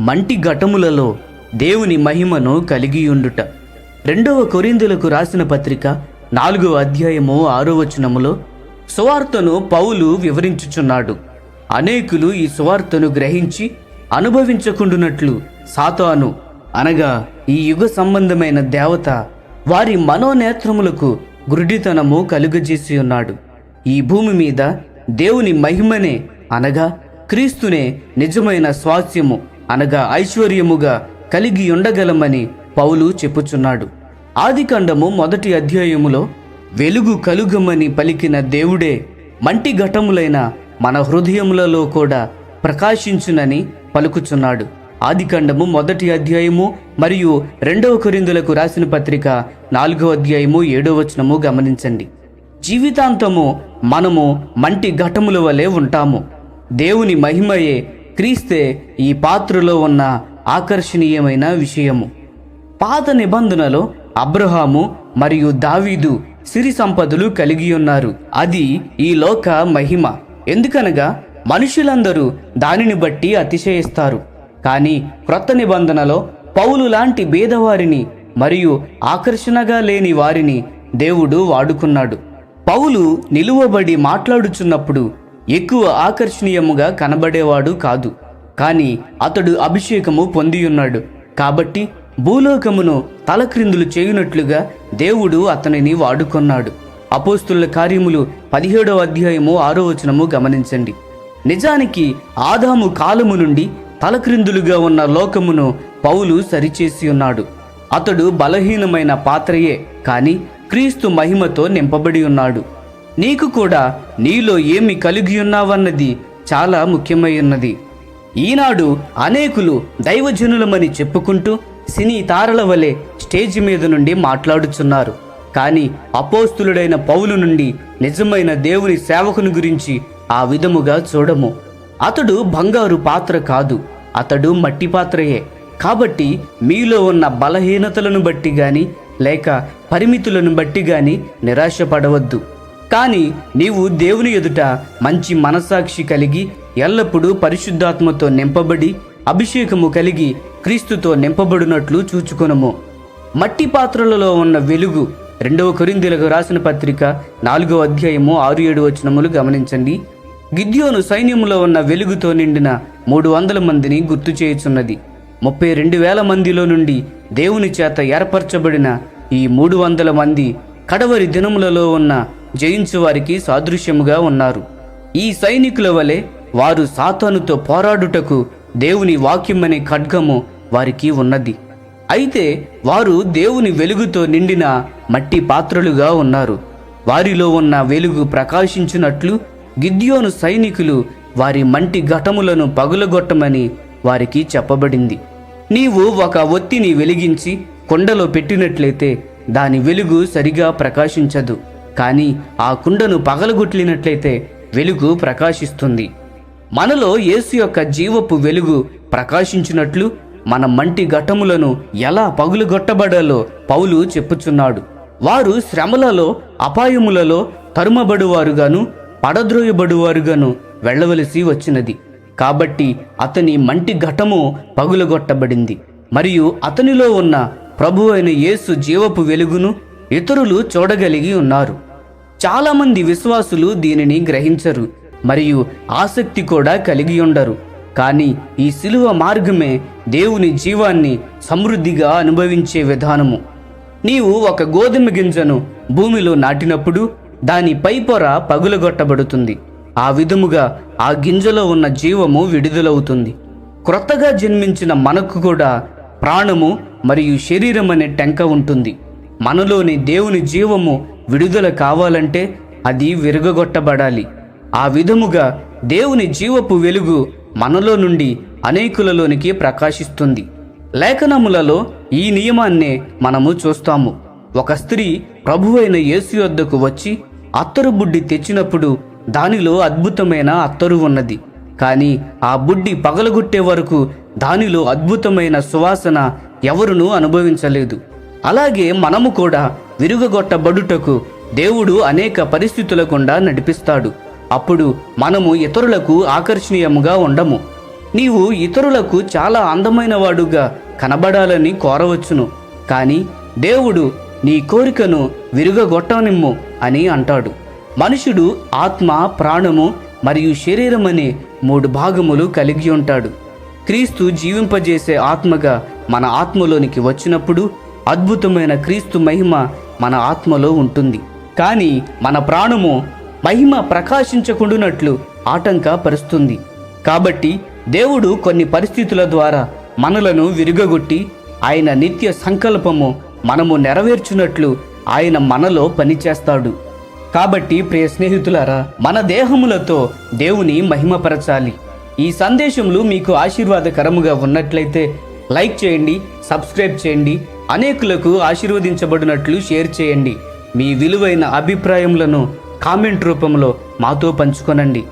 మంటి ఘటములలో దేవుని మహిమను కలిగియుండుట. 2 కొరింథీయులకు రాసిన పత్రిక 4వ అధ్యాయము 6వ వచనములో సువార్తను పౌలు వివరించుచున్నాడు. అనేకులు ఈ సువార్తను గ్రహించి అనుభవించకుండునట్లు సాతాను అనగా ఈ యుగ సంబంధమైన దేవత వారి మనోనేత్రములకు గురుడితనము కలుగజేసి ఉన్నాడు. ఈ భూమి మీద దేవుని మహిమనే అనగా క్రీస్తునే నిజమైన స్వాస్యము అనగా ఐశ్వర్యముగా కలిగి ఉండగలమని పౌలు చెప్పుచున్నాడు. ఆదికాండము 1వ అధ్యాయములో వెలుగు కలుగమని పలికిన దేవుడే మంటి ఘటములైన మన హృదయములలో కూడా ప్రకాశించునని పలుకుచున్నాడు. ఆదికాండము 1వ అధ్యాయము మరియు 2 కొరింథీయులకు రాసిన పత్రిక 4వ అధ్యాయము 7వ వచనము గమనించండి. జీవితాంతము మనము మంటి ఘటముల వలె ఉంటాము. దేవుని మహిమయే క్రీస్తే ఈ పాత్రలో ఉన్న ఆకర్షణీయమైన విషయము. పాత నిబంధనలో అబ్రహాము మరియు దావీదు సిరి సంపదలు కలిగి ఉన్నారు. అది ఈ లోక మహిమ. ఎందుకనగా మనుషులందరూ దానిని బట్టి అతిశయిస్తారు. కానీ క్రొత్త నిబంధనలో పౌలు లాంటి భేదవారిని మరియు ఆకర్షణగా లేని వారిని దేవుడు వాడుకున్నాడు. పౌలు నిలువబడి మాట్లాడుచున్నప్పుడు ఎక్కువ ఆకర్షణీయముగా కనబడేవాడు కాదు. కానీ అతడు అభిషేకము పొందియున్నాడు కాబట్టి భూలోకమును తలక్రిందులు చేయునట్లుగా దేవుడు అతనిని వాడుకున్నాడు. అపోస్తుల కార్యములు 17వ అధ్యాయము 6వ వచనము గమనించండి. నిజానికి ఆదాము కాలము నుండి తలక్రిందులుగా ఉన్న లోకమును పౌలు సరిచేసి ఉన్నాడు. అతడు బలహీనమైన పాత్రయే, కానీ క్రీస్తు మహిమతో నింపబడి ఉన్నాడు. నీకు కూడా నీలో ఏమి కలిగి ఉన్నావన్నది చాలా ముఖ్యమై ఉన్నది. ఈనాడు అనేకులు దైవజనులమని చెప్పుకుంటూ సినీ తారల వలె స్టేజ్ మీద నుండి మాట్లాడుచున్నారు. కానీ అపోస్తులుడైన పౌలు నుండి నిజమైన దేవుని సేవకుని గురించి ఆ విధముగా చూడము. అతడు బంగారు పాత్ర కాదు, అతడు మట్టి పాత్రయే. కాబట్టి మీలో ఉన్న బలహీనతలను బట్టి గాని లేక పరిమితులను బట్టి గాని నిరాశపడవద్దు. కానీ నీవు దేవుని ఎదుట మంచి మనస్సాక్షి కలిగి ఎల్లప్పుడూ పరిశుద్ధాత్మతో నింపబడి అభిషేకము కలిగి క్రీస్తుతో నింపబడినట్లు చూచుకొనుము. మట్టి పాత్రలలో ఉన్న వెలుగు 2 కొరింథీయులకు రాసిన పత్రిక 4వ అధ్యాయము 6-7 వచనములు గమనించండి. గిద్యోను సైన్యములో ఉన్న వెలుగుతో నిండిన 300 మందిని గుర్తు చేయుచున్నది. 32,000 మందిలో నుండి దేవుని చేత ఏర్పరచబడిన ఈ 300 మంది కడవరి దినములలో ఉన్న జయించు వారికి సాదృశ్యముగా ఉన్నారు. ఈ సైనికుల వలె వారు సాతానుతో పోరాడుటకు దేవుని వాక్యమనే ఖడ్గము వారికి ఉన్నది. అయితే వారు దేవుని వెలుగుతో నిండిన మట్టి పాత్రలుగా ఉన్నారు. వారిలో ఉన్న వెలుగు ప్రకాశించినట్లు గిద్యోను సైనికులు వారి మంటి ఘటములను పగులగొట్టమని వారికి చెప్పబడింది. నీవు ఒక ఒత్తిని వెలిగించి కుండలో పెట్టినట్లయితే దాని వెలుగు సరిగా ప్రకాశించదు. కానీ ఆ కుండను పగలగొట్టినట్లయితే వెలుగు ప్రకాశిస్తుంది. మనలో యేసు యొక్క జీవపు వెలుగు ప్రకాశించినట్లు మన మంటి ఘటములను ఎలా పగులగొట్టబడాలో పౌలు చెప్పుచున్నాడు. వారు శ్రమలలో అపాయములలో తరుమబడువారుగాను పడద్రోయబడువారుగాను వెళ్ళవలసి వచ్చినది. కాబట్టి అతని మంటి ఘటము పగులగొట్టబడింది మరియు అతనిలో ఉన్న ప్రభువైన యేసు జీవపు వెలుగును ఇతరులు చూడగలిగి ఉన్నారు. చాలామంది విశ్వాసులు దీనిని గ్రహించరు మరియు ఆసక్తి కూడా కలిగి ఉండరు. కానీ ఈ శిలువ మార్గమే దేవుని జీవాన్ని సమృద్ధిగా అనుభవించే విధానము. నీవు ఒక గోధుమ గింజను భూమిలో నాటినప్పుడు దాని పై పొర పగులగొట్టబడుతుంది. ఆ విధముగా ఆ గింజలో ఉన్న జీవము విడుదలవుతుంది. క్రొత్తగా జన్మించిన మనకు కూడా ప్రాణము మరియు శరీరం అనే టెంక ఉంటుంది. మనలోని దేవుని జీవము విడుదల కావాలంటే అది విరగొట్టబడాలి. ఆ విధముగా దేవుని జీవపు వెలుగు మనలో నుండి అనేకులలోనికి ప్రకాశిస్తుంది. లేఖనములలో ఈ నియమాన్నే మనము చూస్తాము. ఒక స్త్రీ ప్రభువైన యేసు యొద్దకు వచ్చి అత్తరు బుడ్డి తెచ్చినప్పుడు దానిలో అద్భుతమైన అత్తరు ఉన్నది. కానీ ఆ బుడ్డి పగలగొట్టే వరకు దానిలో అద్భుతమైన సువాసన ఎవరునూ అనుభవించలేదు. అలాగే మనము కూడా విరుగగొట్టబడుటకు దేవుడు అనేక పరిస్థితుల గుండా నడిపిస్తాడు. అప్పుడు మనము ఇతరులకు ఆకర్షణీయముగా ఉండము. నీవు ఇతరులకు చాలా అందమైన వాడుగా కనబడాలని కోరవచ్చును, కానీ దేవుడు నీ కోరికను విరుగగొట్టనిమ్ము అని అంటాడు. మనుషుడు ఆత్మ, ప్రాణము మరియు శరీరం అనే 3 భాగములు కలిగి ఉంటాడు. క్రీస్తు జీవింపజేసే ఆత్మగా మన ఆత్మలోనికి వచ్చినప్పుడు అద్భుతమైన క్రీస్తు మహిమ మన ఆత్మలో ఉంటుంది. కానీ మన ప్రాణము మహిమ ప్రకాశించకుండానట్లు ఆటంకపరుస్తుంది. కాబట్టి దేవుడు కొన్ని పరిస్థితుల ద్వారా మనలను విరుగగొట్టి ఆయన నిత్య సంకల్పము మనము నెరవేర్చున్నట్లు ఆయన మనలో పనిచేస్తాడు. కాబట్టి ప్రియ స్నేహితులారా, మన దేహములతో దేవుని మహిమపరచాలి. ఈ సందేశములు మీకు ఆశీర్వాదకరముగా ఉన్నట్లయితే లైక్ చేయండి, సబ్స్క్రైబ్ చేయండి, అనేకులకు ఆశీర్వదించబడినట్లు షేర్ చేయండి. మీ విలువైన అభిప్రాయములను కామెంట్ రూపంలో మాతో పంచుకొనండి.